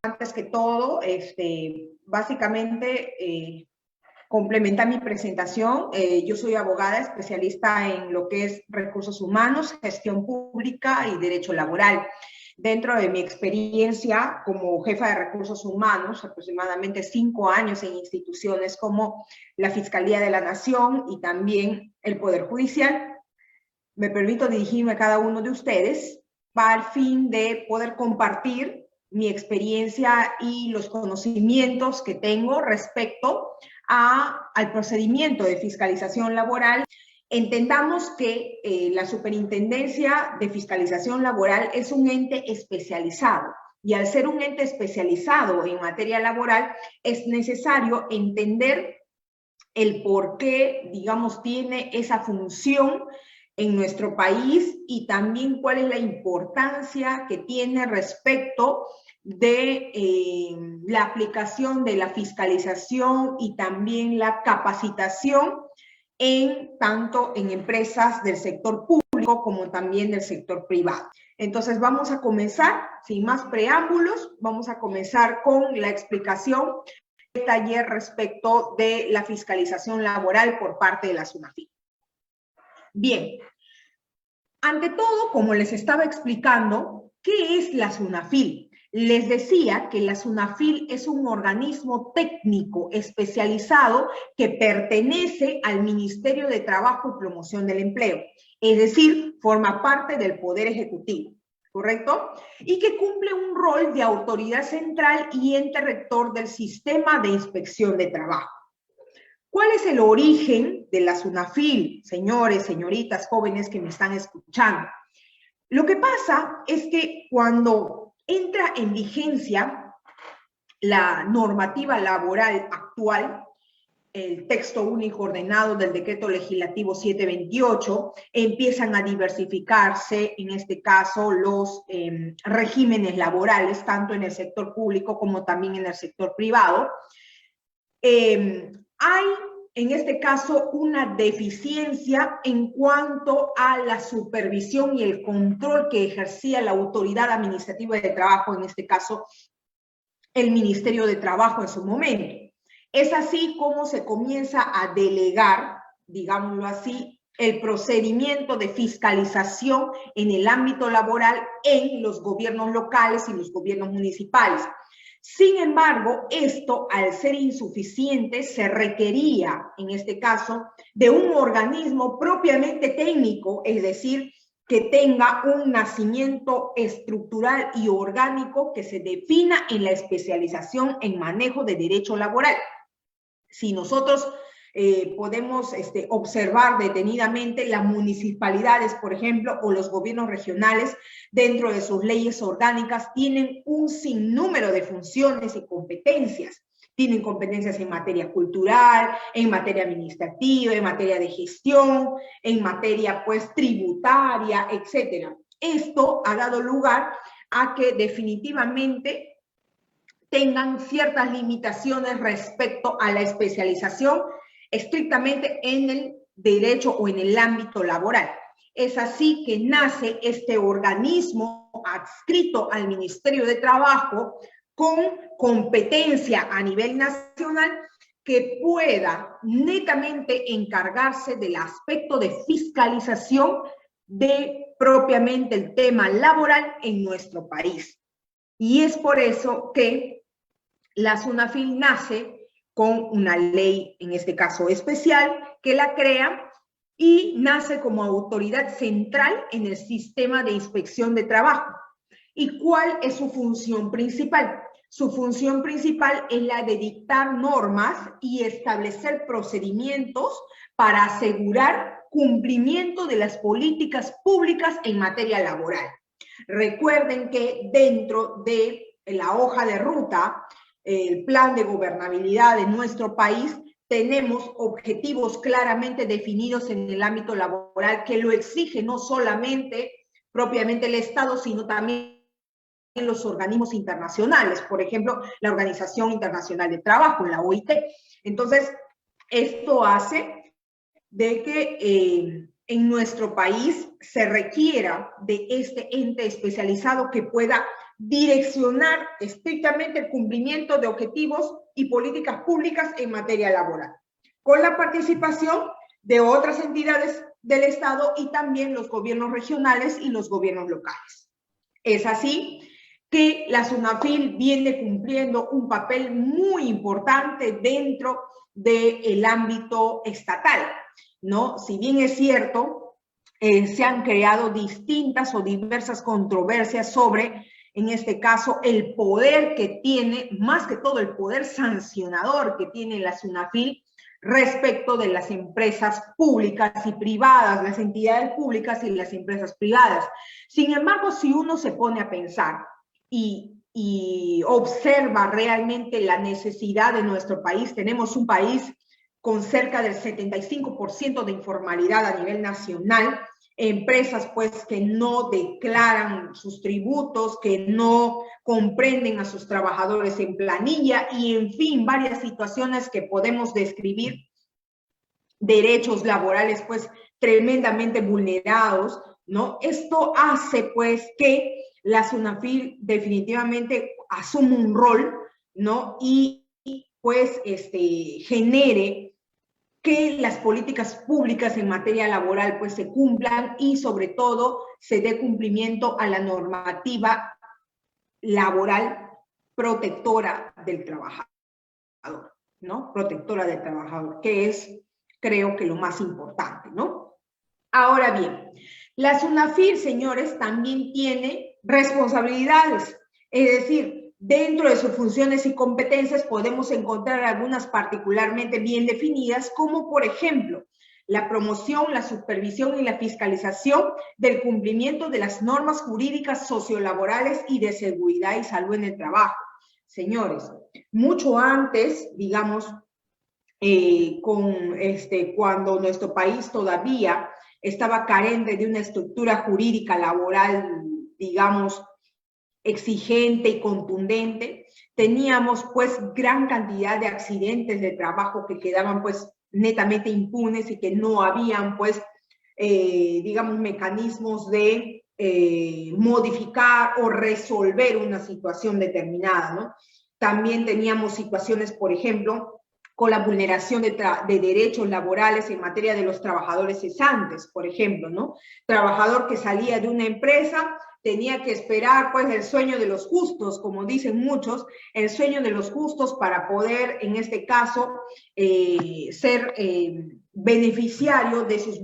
antes que todo, básicamente, complementar mi presentación. Yo soy abogada especialista en lo que es recursos humanos, gestión pública y derecho laboral. Dentro de mi experiencia como jefa de recursos humanos, aproximadamente 5 años en instituciones como la Fiscalía de la Nación y también el Poder Judicial, me permito dirigirme a cada uno de ustedes para el fin de poder compartir mi experiencia y los conocimientos que tengo respecto al procedimiento de fiscalización laboral. Entendamos que la Superintendencia de Fiscalización Laboral es un ente especializado, y al ser un ente especializado en materia laboral es necesario entender el por qué, digamos, tiene esa función en nuestro país y también cuál es la importancia que tiene respecto de la aplicación de la fiscalización y también la capacitación tanto en empresas del sector público como también del sector privado. Entonces vamos a comenzar, sin más preámbulos, vamos a comenzar con la explicación del taller respecto de la fiscalización laboral por parte de la SUNAFIL. Bien, ante todo, como les estaba explicando, ¿qué es la SUNAFIL? Les decía que la SUNAFIL es un organismo técnico especializado que pertenece al Ministerio de Trabajo y Promoción del Empleo, es decir, forma parte del Poder Ejecutivo, ¿correcto? Y que cumple un rol de autoridad central y ente rector del sistema de inspección de trabajo. ¿Cuál es el origen de la SUNAFIL, señores, señoritas, jóvenes que me están escuchando? Lo que pasa es que cuando entra en vigencia la normativa laboral actual, el texto único ordenado del decreto legislativo 728, empiezan a diversificarse, en este caso, los regímenes laborales, tanto en el sector público como también en el sector privado. Hay, en este caso, una deficiencia en cuanto a la supervisión y el control que ejercía la autoridad administrativa de trabajo, en este caso, el Ministerio de Trabajo en su momento. Es así como se comienza a delegar, digámoslo así, el procedimiento de fiscalización en el ámbito laboral en los gobiernos locales y los gobiernos municipales. Sin embargo, esto, al ser insuficiente, se requería, en este caso, de un organismo propiamente técnico, es decir, que tenga un nacimiento estructural y orgánico que se defina en la especialización en manejo de derecho laboral. Si nosotros podemos observar detenidamente las municipalidades, por ejemplo, o los gobiernos regionales, dentro de sus leyes orgánicas, tienen un sinnúmero de funciones y competencias. Tienen competencias en materia cultural, en materia administrativa, en materia de gestión, en materia, pues, tributaria, etc. Esto ha dado lugar a que definitivamente tengan ciertas limitaciones respecto a la especialización estrictamente en el derecho o en el ámbito laboral. Es así que nace este organismo adscrito al Ministerio de Trabajo con competencia a nivel nacional que pueda netamente encargarse del aspecto de fiscalización de propiamente el tema laboral en nuestro país. Y es por eso que la SUNAFIL nace con una ley, en este caso especial, que la crea y nace como autoridad central en el sistema de inspección de trabajo. ¿Y cuál es su función principal? Su función principal es la de dictar normas y establecer procedimientos para asegurar cumplimiento de las políticas públicas en materia laboral. Recuerden que dentro de la hoja de ruta, el plan de gobernabilidad de nuestro país, tenemos objetivos claramente definidos en el ámbito laboral que lo exige no solamente propiamente el Estado, sino también en los organismos internacionales, por ejemplo, la Organización Internacional de Trabajo, la OIT. Entonces, esto hace de que en nuestro país se requiera de este ente especializado que pueda direccionar estrictamente el cumplimiento de objetivos y políticas públicas en materia laboral, con la participación de otras entidades del Estado y también los gobiernos regionales y los gobiernos locales. Es así que la SUNAFIL viene cumpliendo un papel muy importante dentro del ámbito estatal, ¿no? Si bien es cierto, se han creado distintas o diversas controversias sobre, en este caso, el poder que tiene, más que todo el poder sancionador que tiene la SUNAFIL respecto de las empresas públicas y privadas, las entidades públicas y las empresas privadas. Sin embargo, si uno se pone a pensar y observa realmente la necesidad de nuestro país, tenemos un país con cerca del 75% de informalidad a nivel nacional, empresas pues que no declaran sus tributos, que no comprenden a sus trabajadores en planilla y en fin, varias situaciones que podemos describir, derechos laborales pues tremendamente vulnerados, ¿no? Esto hace pues que la SUNAFIL definitivamente asuma un rol, ¿no? Y pues genere que las políticas públicas en materia laboral pues se cumplan y sobre todo se dé cumplimiento a la normativa laboral protectora del trabajador, ¿no? Protectora del trabajador, que es, creo que lo más importante, ¿no? Ahora bien, la SUNAFIL, señores, también tiene responsabilidades, es decir, dentro de sus funciones y competencias podemos encontrar algunas particularmente bien definidas, como por ejemplo, la promoción, la supervisión y la fiscalización del cumplimiento de las normas jurídicas sociolaborales y de seguridad y salud en el trabajo. Señores, mucho antes, digamos, cuando nuestro país todavía estaba carente de una estructura jurídica laboral, digamos, exigente y contundente, teníamos pues gran cantidad de accidentes de trabajo que quedaban pues netamente impunes y que no habían pues, digamos, mecanismos de modificar o resolver una situación determinada, ¿no? También teníamos situaciones, por ejemplo, con la vulneración de derechos laborales en materia de los trabajadores cesantes, por ejemplo, ¿no? Trabajador que salía de una empresa tenía que esperar pues el sueño de los justos, como dicen muchos, el sueño de los justos para poder, en este caso, ser beneficiario de sus,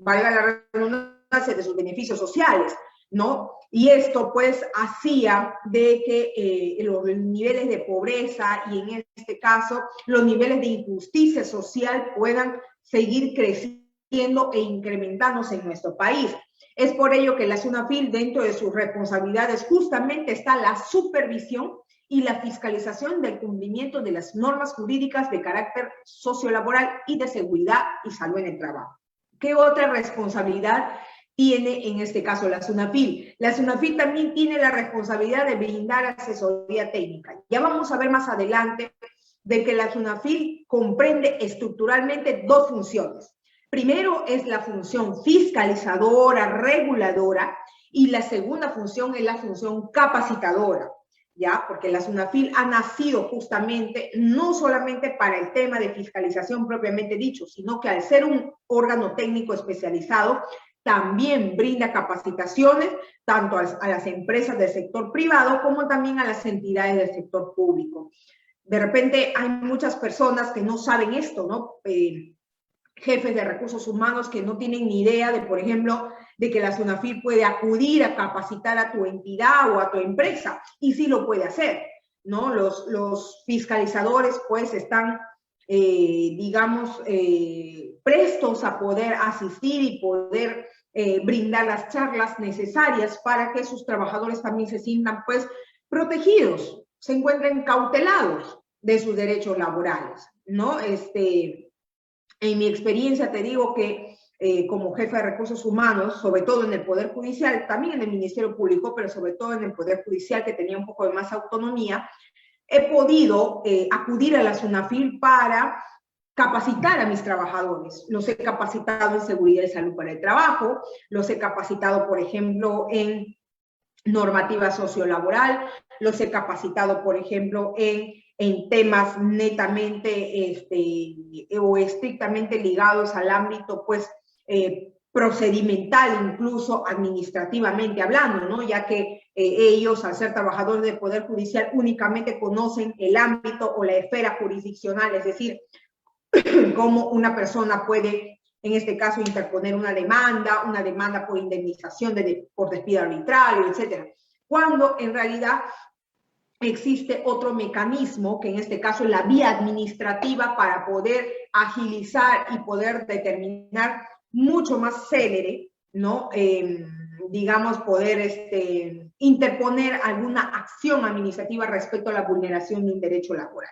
valga la redundancia, de sus beneficios sociales, ¿no? Y esto pues hacía de que los niveles de pobreza y en este caso los niveles de injusticia social puedan seguir creciendo e incrementándose en nuestro país. Es por ello que la SUNAFIL, dentro de sus responsabilidades, justamente está la supervisión y la fiscalización del cumplimiento de las normas jurídicas de carácter sociolaboral y de seguridad y salud en el trabajo. ¿Qué otra responsabilidad tiene en este caso la SUNAFIL? La SUNAFIL también tiene la responsabilidad de brindar asesoría técnica. Ya vamos a ver más adelante de que la SUNAFIL comprende estructuralmente dos funciones. Primero es la función fiscalizadora, reguladora, y la segunda función es la función capacitadora, ¿ya? Porque la SUNAFIL ha nacido justamente no solamente para el tema de fiscalización propiamente dicho, sino que al ser un órgano técnico especializado, también brinda capacitaciones tanto a las empresas del sector privado como también a las entidades del sector público. De repente hay muchas personas que no saben esto, ¿no? Jefes de recursos humanos que no tienen ni idea de, por ejemplo, de que la SUNAFIL puede acudir a capacitar a tu entidad o a tu empresa, y sí lo puede hacer, ¿no? Los fiscalizadores, pues, están, digamos, prestos a poder asistir y poder brindar las charlas necesarias para que sus trabajadores también se sientan, pues, protegidos, se encuentren cautelados de sus derechos laborales, ¿no? En mi experiencia te digo que como jefe de recursos humanos, sobre todo en el Poder Judicial, también en el Ministerio Público, pero sobre todo en el Poder Judicial, que tenía un poco de más autonomía, he podido acudir a la SUNAFIL para capacitar a mis trabajadores. Los he capacitado en seguridad y salud para el trabajo, los he capacitado, por ejemplo, en normativa sociolaboral, los he capacitado, por ejemplo, en temas netamente o estrictamente ligados al ámbito, pues, procedimental, incluso administrativamente hablando, ¿no? Ya que ellos, al ser trabajadores del Poder Judicial, únicamente conocen el ámbito o la esfera jurisdiccional, es decir, cómo una persona puede, en este caso, interponer una demanda por indemnización por despido arbitrario, etcétera. Cuando en realidad existe otro mecanismo, que en este caso es la vía administrativa, para poder agilizar y poder determinar mucho más célere, ¿no? Digamos, poder interponer alguna acción administrativa respecto a la vulneración de un derecho laboral.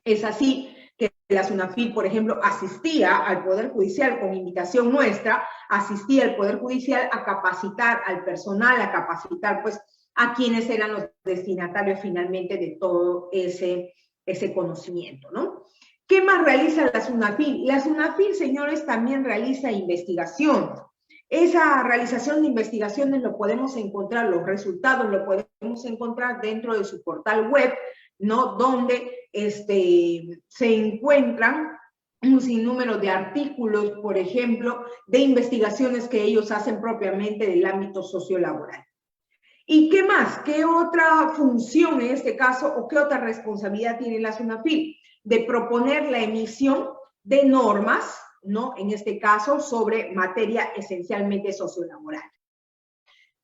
Es así que la SUNAFIL, por ejemplo, asistía al Poder Judicial con invitación nuestra, asistía al Poder Judicial a capacitar al personal, a capacitar, pues, a quienes eran los destinatarios finalmente de todo ese conocimiento, ¿no? ¿Qué más realiza la SUNAFIL? La SUNAFIL, señores, también realiza investigación. Esa realización de investigaciones lo podemos encontrar, los resultados lo podemos encontrar dentro de su portal web, ¿no? Donde se encuentran un sinnúmero de artículos, por ejemplo, de investigaciones que ellos hacen propiamente del ámbito sociolaboral. ¿Y qué más? ¿Qué otra función en este caso o qué otra responsabilidad tiene la SUNAFIL? De proponer la emisión de normas, ¿no? En este caso, sobre materia esencialmente sociolaboral.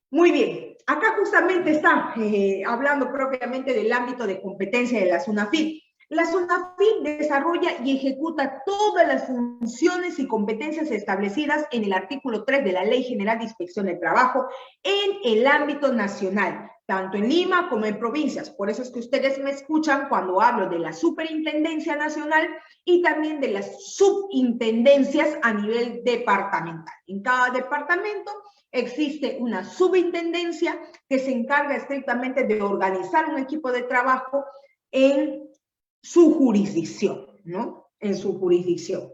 Muy bien, acá justamente está hablando propiamente del ámbito de competencia de la SUNAFIL. La SUNAFIL desarrolla y ejecuta todas las funciones y competencias establecidas en el artículo 3 de la Ley General de Inspección del Trabajo en el ámbito nacional, tanto en Lima como en provincias. Por eso es que ustedes me escuchan cuando hablo de la Superintendencia Nacional y también de las subintendencias a nivel departamental. En cada departamento existe una subintendencia que se encarga estrictamente de organizar un equipo de trabajo en su jurisdicción, ¿no? En su jurisdicción.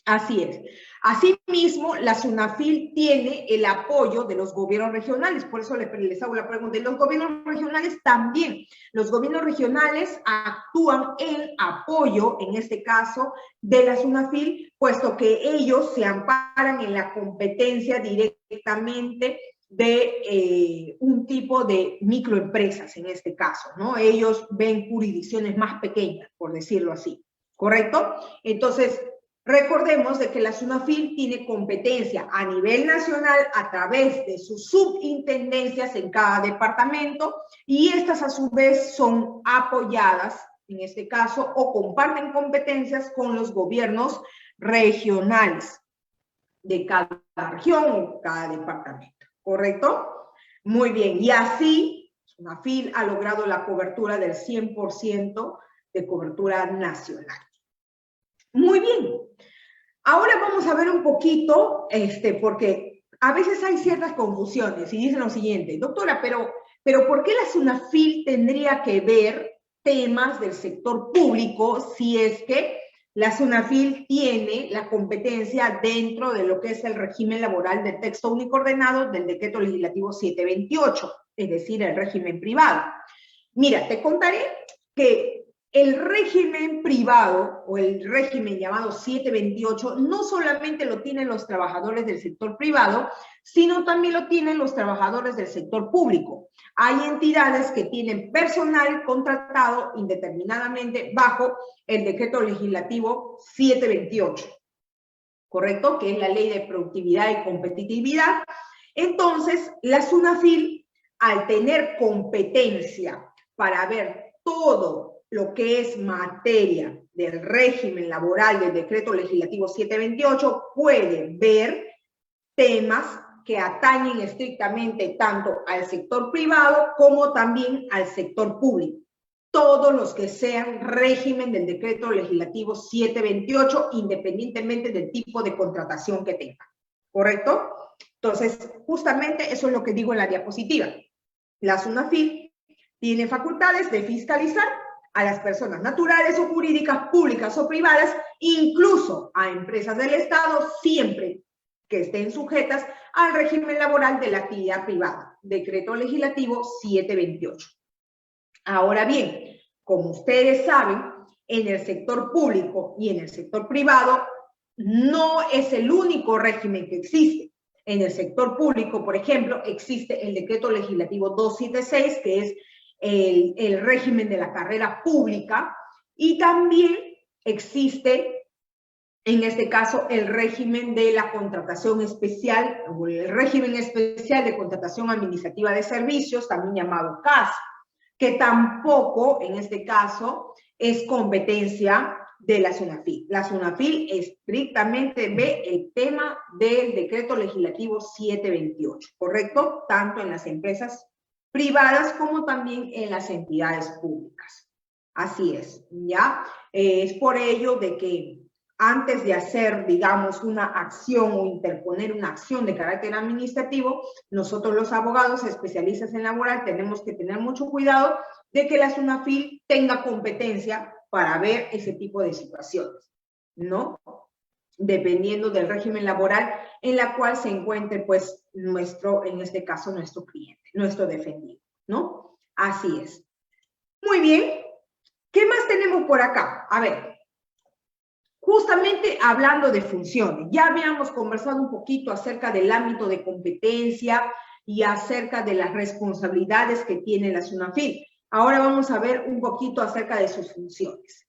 Así es. Asimismo, la SUNAFIL tiene el apoyo de los gobiernos regionales, por eso les hago la pregunta. Y los gobiernos regionales también. Los gobiernos regionales actúan en apoyo, en este caso, de la SUNAFIL, puesto que ellos se amparan en la competencia directamente de un tipo de microempresas, en este caso, ¿no? Ellos ven jurisdicciones más pequeñas, por decirlo así, ¿correcto? Entonces, recordemos de que la SUNAFIL tiene competencia a nivel nacional a través de sus subintendencias en cada departamento y estas a su vez son apoyadas, en este caso, o comparten competencias con los gobiernos regionales de cada región o cada departamento. ¿Correcto? Muy bien. Y así, SUNAFIL ha logrado la cobertura del 100% de cobertura nacional. Muy bien. Ahora vamos a ver un poquito, porque a veces hay ciertas confusiones y dicen lo siguiente, doctora, pero ¿por qué la SUNAFIL tendría que ver temas del sector público si es que la SUNAFIL tiene la competencia dentro de lo que es el régimen laboral del texto único ordenado del decreto legislativo 728, es decir, el régimen privado? Mira, te contaré que el régimen privado o el régimen llamado 728 no solamente lo tienen los trabajadores del sector privado, sino también lo tienen los trabajadores del sector público. Hay entidades que tienen personal contratado indeterminadamente bajo el decreto legislativo 728, ¿correcto? Que es la ley de productividad y competitividad. Entonces, la SUNAFIL, al tener competencia para ver todo lo que es materia del régimen laboral del decreto legislativo 728, puede ver temas que atañen estrictamente tanto al sector privado como también al sector público. Todos los que sean régimen del decreto legislativo 728, independientemente del tipo de contratación que tenga. ¿Correcto? Entonces, justamente eso es lo que digo en la diapositiva. La SUNAFIL tiene facultades de fiscalizar a las personas naturales o jurídicas, públicas o privadas, incluso a empresas del Estado, siempre que estén sujetas al régimen laboral de la actividad privada. decreto legislativo 728. Ahora bien, como ustedes saben, en el sector público y en el sector privado no es el único régimen que existe. En el sector público, por ejemplo, existe el decreto legislativo 276, que es el régimen de la carrera pública, y también existe, en este caso, el régimen de la contratación especial, o el régimen especial de contratación administrativa de servicios, también llamado CAS, que tampoco, en este caso, es competencia de la SUNAFIL. La SUNAFIL estrictamente ve el tema del decreto legislativo 728, ¿correcto? Tanto en las empresas privadas como también en las entidades públicas. Así es, ¿ya? Es por ello de que antes de hacer, digamos, una acción o interponer una acción de carácter administrativo, nosotros los abogados especialistas en laboral tenemos que tener mucho cuidado de que la SUNAFIL tenga competencia para ver ese tipo de situaciones, ¿no? Dependiendo del régimen laboral en la cual se encuentre, pues, en este caso, nuestro cliente, nuestro defendido, ¿no? Así es. Muy bien. ¿Qué más tenemos por acá? A ver, justamente hablando de funciones, ya habíamos conversado un poquito acerca del ámbito de competencia y acerca de las responsabilidades que tiene la SUNAFIL. Ahora vamos a ver un poquito acerca de sus funciones.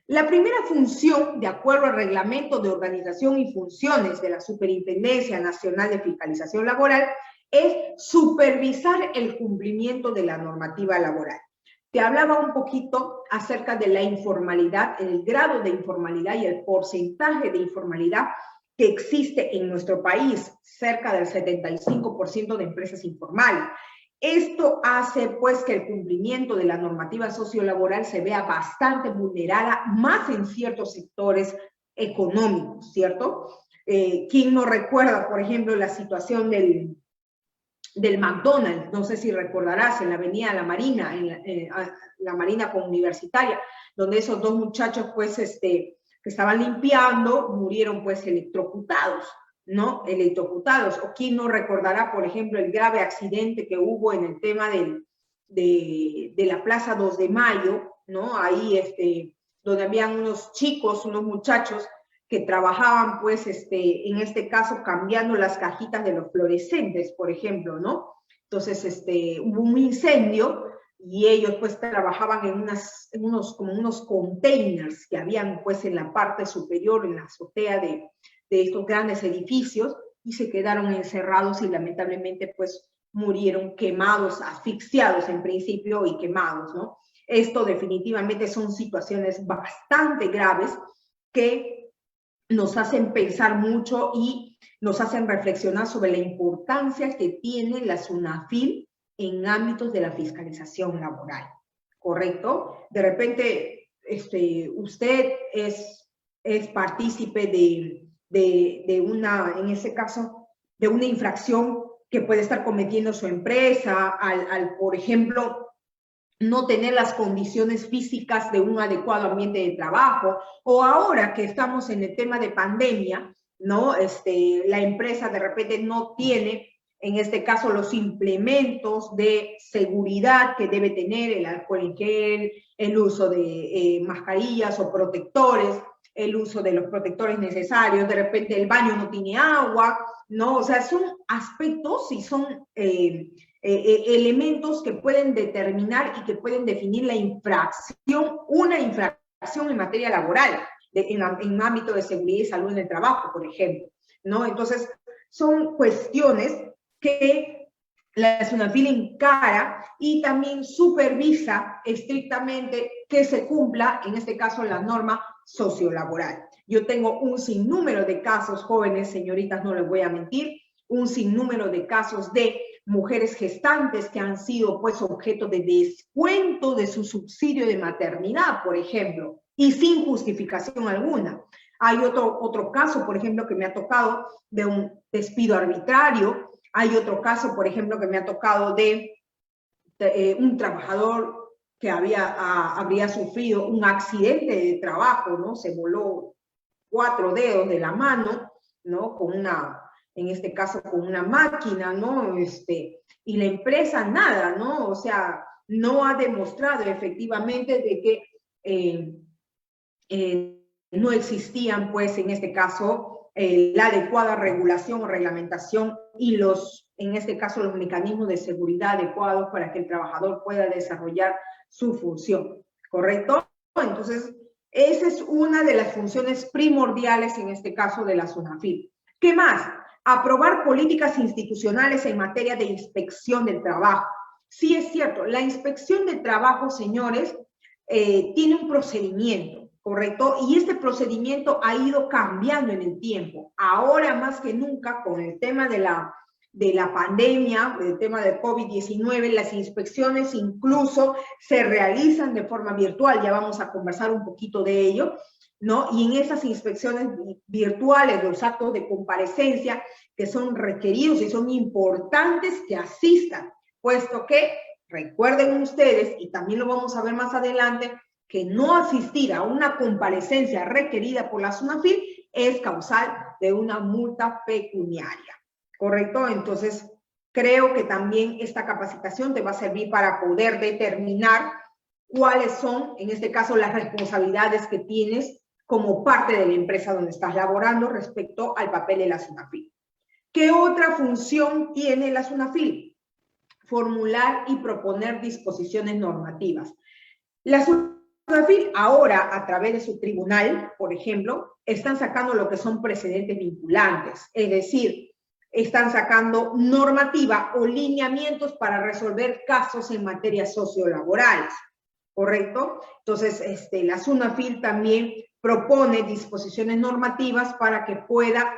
La primera función, de acuerdo al Reglamento de Organización y Funciones de la Superintendencia Nacional de Fiscalización Laboral, es supervisar el cumplimiento de la normativa laboral. Te hablaba un poquito acerca de la informalidad, el grado de informalidad y el porcentaje de informalidad que existe en nuestro país, cerca del 75% de empresas informales. Esto hace, pues, que el cumplimiento de la normativa sociolaboral se vea bastante vulnerada, más en ciertos sectores económicos, ¿cierto? ¿Quién no recuerda, por ejemplo, la situación del McDonald's? No sé si recordarás, en la avenida La Marina, la Marina con Universitaria, donde esos dos muchachos, pues, que estaban limpiando, murieron, pues, electrocutados, ¿no? Electrocutados. O quién no recordará, por ejemplo, el grave accidente que hubo en el tema de la Plaza 2 de Mayo, ¿no? Ahí, donde habían unos chicos, unos muchachos que trabajaban, pues, en este caso, cambiando las cajitas de los fluorescentes, por ejemplo, ¿no? Entonces, hubo un incendio y ellos, pues, trabajaban en unos containers que habían, pues, en la parte superior, en la azotea de estos grandes edificios, y se quedaron encerrados y lamentablemente, pues, murieron quemados, asfixiados en principio y quemados, ¿no? Esto definitivamente son situaciones bastante graves que nos hacen pensar mucho y nos hacen reflexionar sobre la importancia que tiene la SUNAFIL en ámbitos de la fiscalización laboral, ¿correcto? De repente, usted es partícipe de una, en ese caso, de una infracción que puede estar cometiendo su empresa al, por ejemplo, no tener las condiciones físicas de un adecuado ambiente de trabajo, o ahora que estamos en el tema de pandemia, ¿no? La empresa de repente no tiene, en este caso, los implementos de seguridad que debe tener, el alcohol en gel, el uso de mascarillas o protectores, el uso de los protectores necesarios, de repente el baño no tiene agua, ¿no? O sea, son aspectos y son elementos que pueden determinar y que pueden definir la infracción, una infracción en materia laboral, en ámbito de seguridad y salud en el trabajo, por ejemplo, ¿no? Entonces, son cuestiones que la SUNAFIL encara y también supervisa estrictamente que se cumpla, en este caso, la norma sociolaboral. Yo tengo un sinnúmero de casos, jóvenes, señoritas, no les voy a mentir, un sinnúmero de casos de mujeres gestantes que han sido, pues, objeto de descuento de su subsidio de maternidad, por ejemplo, y sin justificación alguna. Hay otro caso, por ejemplo, que me ha tocado de un despido arbitrario. Hay otro caso, por ejemplo, que me ha tocado de un trabajador que habría sufrido un accidente de trabajo, ¿no? Se voló 4 dedos de la mano, ¿no? Con en este caso con una máquina, ¿no? Y la empresa nada, ¿no? O sea, no ha demostrado efectivamente de que no existían, pues, en este caso, la adecuada regulación o reglamentación y en este caso, los mecanismos de seguridad adecuados para que el trabajador pueda desarrollar su función, ¿correcto? Entonces, esa es una de las funciones primordiales, en este caso, de la SUNAFIL. ¿Qué más? Aprobar políticas institucionales en materia de inspección del trabajo. Sí es cierto, la inspección del trabajo, señores, tiene un procedimiento, ¿correcto? Y este procedimiento ha ido cambiando en el tiempo. Ahora más que nunca, con el tema de la pandemia, el tema del COVID-19, las inspecciones incluso se realizan de forma virtual. Ya vamos a conversar un poquito de ello, ¿no? Y en esas inspecciones virtuales, los actos de comparecencia que son requeridos y son importantes que asistan, puesto que, recuerden ustedes, y también lo vamos a ver más adelante, que no asistir a una comparecencia requerida por la SUNAFIL es causal de una multa pecuniaria, ¿correcto? Entonces, creo que también esta capacitación te va a servir para poder determinar cuáles son, en este caso, las responsabilidades que tienes como parte de la empresa donde estás laborando respecto al papel de la SUNAFIL. ¿Qué otra función tiene la SUNAFIL? Formular y proponer disposiciones normativas. La SUNAFIL ahora, a través de su tribunal, por ejemplo, están sacando lo que son precedentes vinculantes, es decir, están sacando normativa o lineamientos para resolver casos en materia sociolaborales, ¿correcto? Entonces, la SUNAFIL también propone disposiciones normativas para que pueda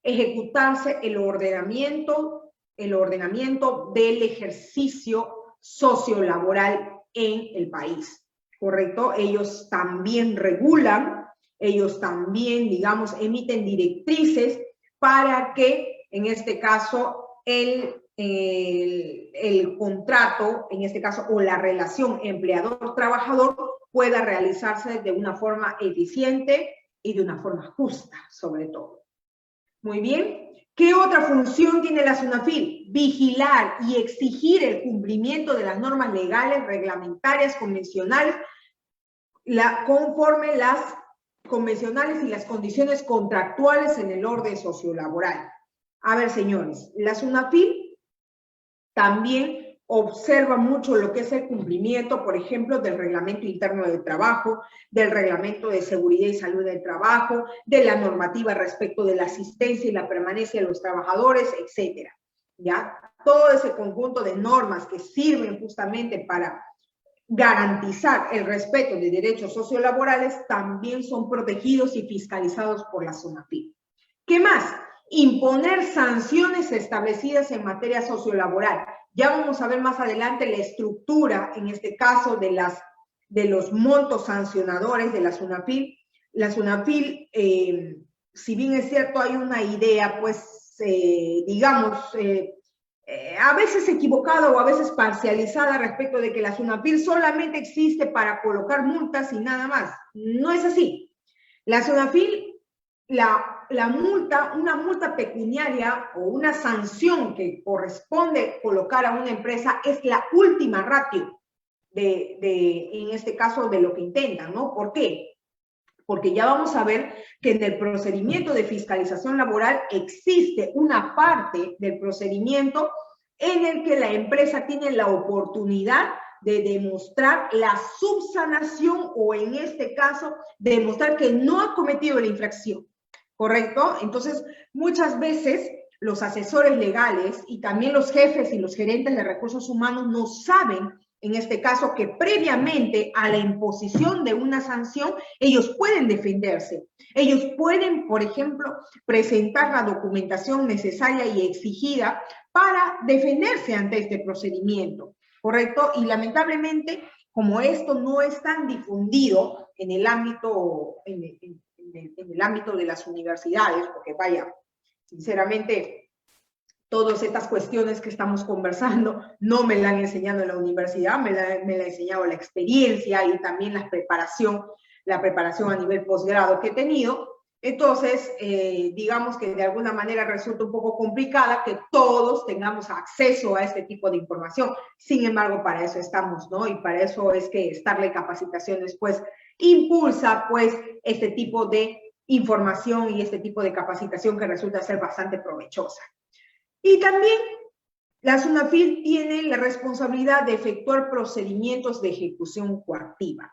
ejecutarse el ordenamiento del ejercicio sociolaboral en el país, ¿correcto? Ellos también regulan, ellos también, digamos, emiten directrices para que, en este caso, el contrato, en este caso, o la relación empleador-trabajador pueda realizarse de una forma eficiente y de una forma justa, sobre todo. Muy bien. ¿Qué otra función tiene la SUNAFIL? Vigilar y exigir el cumplimiento de las normas legales, reglamentarias, convencionales, conforme las convencionales y las condiciones contractuales en el orden sociolaboral. A ver, señores, la SUNAFIL también observa mucho lo que es el cumplimiento, por ejemplo, del reglamento interno del trabajo, del reglamento de seguridad y salud del trabajo, de la normativa respecto de la asistencia y la permanencia de los trabajadores, etcétera. ¿Ya? Todo ese conjunto de normas que sirven justamente para garantizar el respeto de derechos sociolaborales también son protegidos y fiscalizados por la SUNAFIL. ¿Qué más? Imponer sanciones establecidas en materia sociolaboral. Ya vamos a ver más adelante la estructura, en este caso, de los montos sancionadores de la SUNAFIL. La SUNAFIL, si bien es cierto, hay una idea, pues, digamos, a veces equivocada o a veces parcializada respecto de que la SUNAFIL solamente existe para colocar multas y nada más. No es así. La SUNAFIL, una multa pecuniaria o una sanción que corresponde colocar a una empresa es la última ratio en este caso, de lo que intentan, ¿no? ¿Por qué? Porque ya vamos a ver que en el procedimiento de fiscalización laboral existe una parte del procedimiento en el que la empresa tiene la oportunidad de demostrar la subsanación o, en este caso, demostrar que no ha cometido la infracción, ¿correcto? Entonces, muchas veces los asesores legales y también los jefes y los gerentes de recursos humanos no saben, en este caso, que previamente a la imposición de una sanción, ellos pueden defenderse. Ellos pueden, por ejemplo, presentar la documentación necesaria y exigida para defenderse ante este procedimiento, ¿correcto? Y lamentablemente, como esto no es tan difundido en el ámbito, en el ámbito de las universidades, porque vaya, sinceramente, todas estas cuestiones que estamos conversando no me la han enseñado en la universidad, me la ha enseñado la experiencia y también la preparación a nivel posgrado que he tenido. Entonces, digamos que de alguna manera resulta un poco complicada que todos tengamos acceso a este tipo de información. Sin embargo, para eso estamos, ¿no? Y para eso es que Starley Capacitaciones, pues, impulsa, pues, este tipo de información y este tipo de capacitación que resulta ser bastante provechosa. Y también la SUNAFIL tiene la responsabilidad de efectuar procedimientos de ejecución coactiva.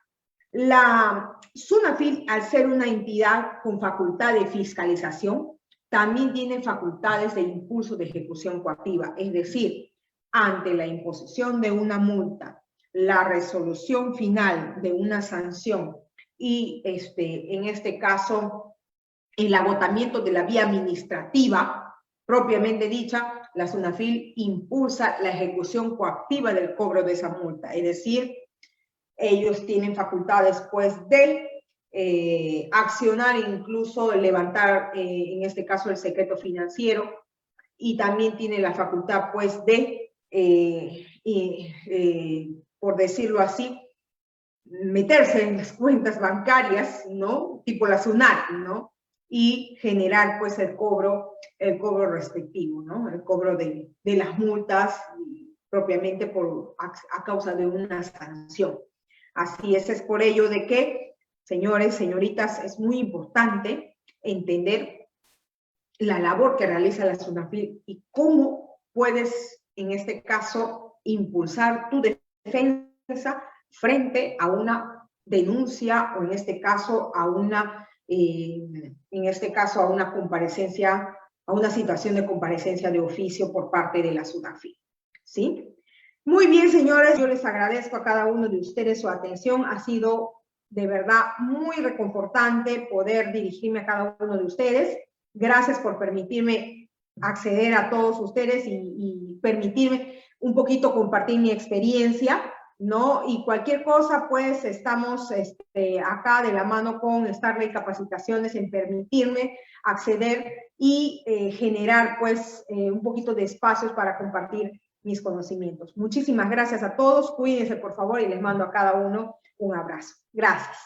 La SUNAFIL, al ser una entidad con facultad de fiscalización, también tiene facultades de impulso de ejecución coactiva, es decir, ante la imposición de una multa, la resolución final de una sanción y en este caso el agotamiento de la vía administrativa propiamente dicha, la SUNAFIL impulsa la ejecución coactiva del cobro de esa multa, es decir, ellos tienen facultades pues de accionar e incluso levantar, en este caso, el secreto financiero, y también tiene la facultad pues de, por decirlo así, meterse en las cuentas bancarias, ¿no? Tipo la SUNAT, ¿no? Y generar pues el cobro respectivo, ¿no? El cobro de las multas propiamente a causa de una sanción. Así es por ello de que, señores, señoritas, es muy importante entender la labor que realiza la SUNAFIL y cómo puedes, en este caso, impulsar tu defensa frente a una denuncia o en este caso a una comparecencia, a una situación de comparecencia de oficio por parte de la SUNAFIL, ¿sí? Muy bien, señores, yo les agradezco a cada uno de ustedes su atención. Ha sido de verdad muy reconfortante poder dirigirme a cada uno de ustedes. Gracias por permitirme acceder a todos ustedes y permitirme un poquito compartir mi experiencia, ¿no? Y cualquier cosa, pues estamos acá de la mano con Starley Capacitaciones en permitirme acceder y generar, pues, un poquito de espacios para compartir mis conocimientos. Muchísimas gracias a todos, cuídense por favor y les mando a cada uno un abrazo. Gracias.